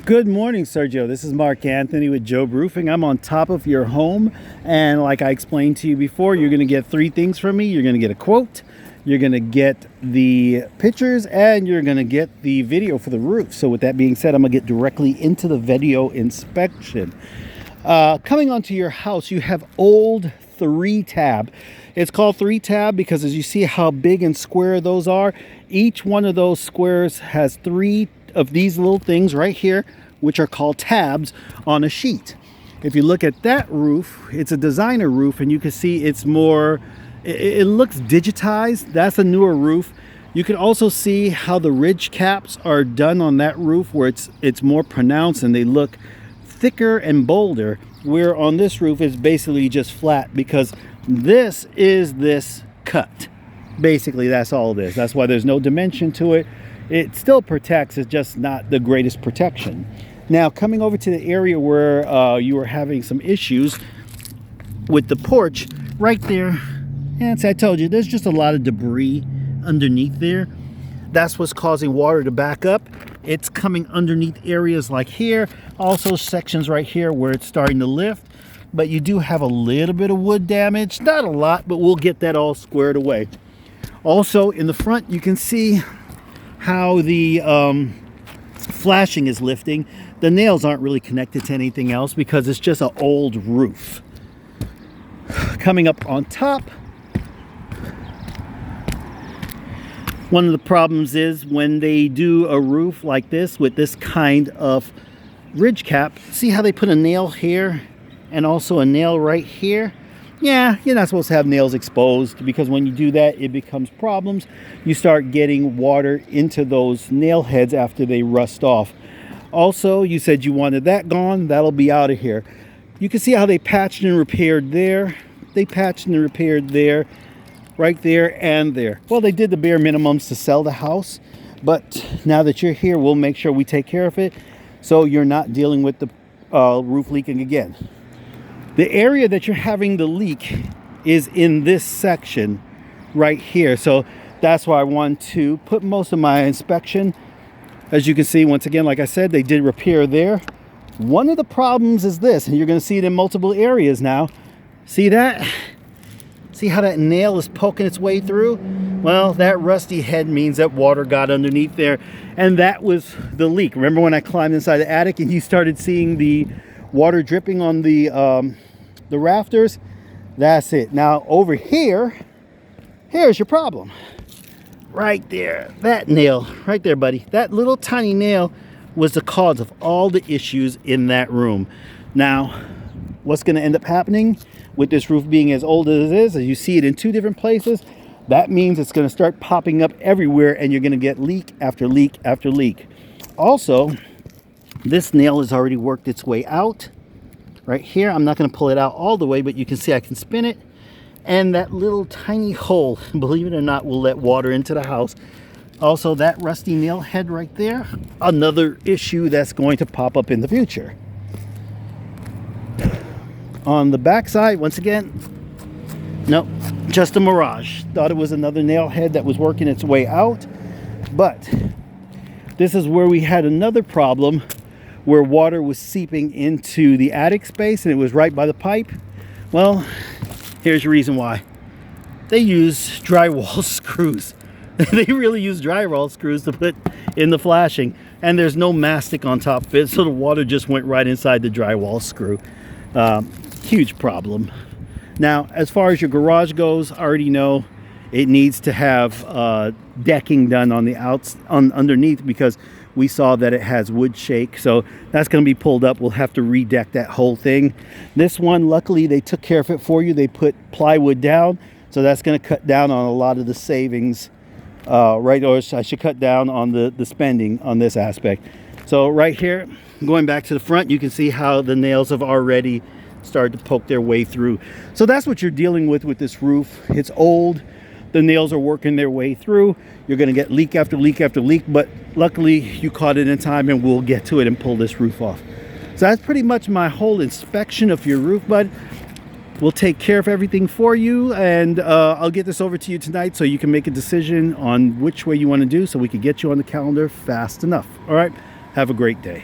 Good morning, Sergio. This is Mark Anthony with Job Roofing. I'm on top of your home, and like I explained to you before, you're going to get three things from me. You're going to get a quote, you're going to get the pictures, and you're going to get the video for the roof. So with that being said, I'm going to get directly into the video inspection. Coming onto your house, you have old 3-tab. It's called 3-tab because as you see how big and square those are, each one of those squares has 3 of these little things right here, which are called tabs on a sheet. If you look at that roof, it's a designer roof, and you can see it's more, it looks digitized. That's a newer roof. You can also see how the ridge caps are done on that roof, where it's more pronounced and they look thicker and bolder, where on this roof it's basically just flat because this is this cut. Basically, that's all it is. That's why there's no dimension to it. It still protects, it's just not the greatest protection. Now, coming over to the area where you were having some issues with the porch, right there, and I told you, there's just a lot of debris underneath there. That's what's causing water to back up. It's coming underneath areas like here, also sections right here where it's starting to lift. But you do have a little bit of wood damage, not a lot, but we'll get that all squared away. Also, in the front, you can see how the flashing is lifting. The nails aren't really connected to anything else because it's just an old roof. Coming up on top, one of the problems is when they do a roof like this with this kind of ridge cap, see how they put a nail here and also a nail right here? Yeah, you're not supposed to have nails exposed because when you do that, it becomes problems. You start getting water into those nail heads after they rust off. Also, you said you wanted that gone. That'll be out of here. You can see how they patched and repaired there. They patched and repaired there, right there and there. Well, they did the bare minimums to sell the house, but now that you're here, we'll make sure we take care of it so you're not dealing with the roof leaking again. The area that you're having the leak is in this section right here. So that's why I want to put most of my inspection. As you can see, once again, like I said, they did repair there. One of the problems is this, and you're going to see it in multiple areas now. See that? See how that nail is poking its way through? Well, that rusty head means that water got underneath there, and that was the leak. Remember when I climbed inside the attic and you started seeing the water dripping on the rafters? That's it. Now over here, here's your problem. Right there, that nail, right there, buddy. That little tiny nail was the cause of all the issues in that room. Now, what's going to end up happening with this roof being as old as it is, as you see it in 2 different places, that means it's going to start popping up everywhere and you're going to get leak after leak after leak. Also, this nail has already worked its way out. Right here, I'm not going to pull it out all the way, but you can see I can spin it. And that little tiny hole, believe it or not, will let water into the house. Also, that rusty nail head right there, another issue that's going to pop up in the future. On the back side, once again, nope, just a mirage. Thought it was another nail head that was working its way out. But this is where we had another problem where water was seeping into the attic space and it was right by the pipe. Well, here's your reason why. They use drywall screws. They really use drywall screws to put in the flashing, and there's no mastic on top of it, so the water just went right inside the drywall screw. Huge problem. Now, as far as your garage goes, I already know it needs to have decking done on the underneath because we saw that it has wood shake, so that's going to be pulled up. We'll have to redeck that whole thing. This one, luckily, they took care of it for you. They put plywood down, so that's going to cut down on a lot of the savings, right? Or I should cut down on the spending on this aspect. So right here, going back to the front, you can see how the nails have already started to poke their way through. So that's what you're dealing with this roof. It's old. The nails are working their way through. You're going to get leak after leak after leak, but luckily you caught it in time and we'll get to it and pull this roof off. So that's pretty much my whole inspection of your roof, bud. We'll take care of everything for you, and I'll get this over to you tonight so you can make a decision on which way you want to do so we can get you on the calendar fast enough. All right, have a great day.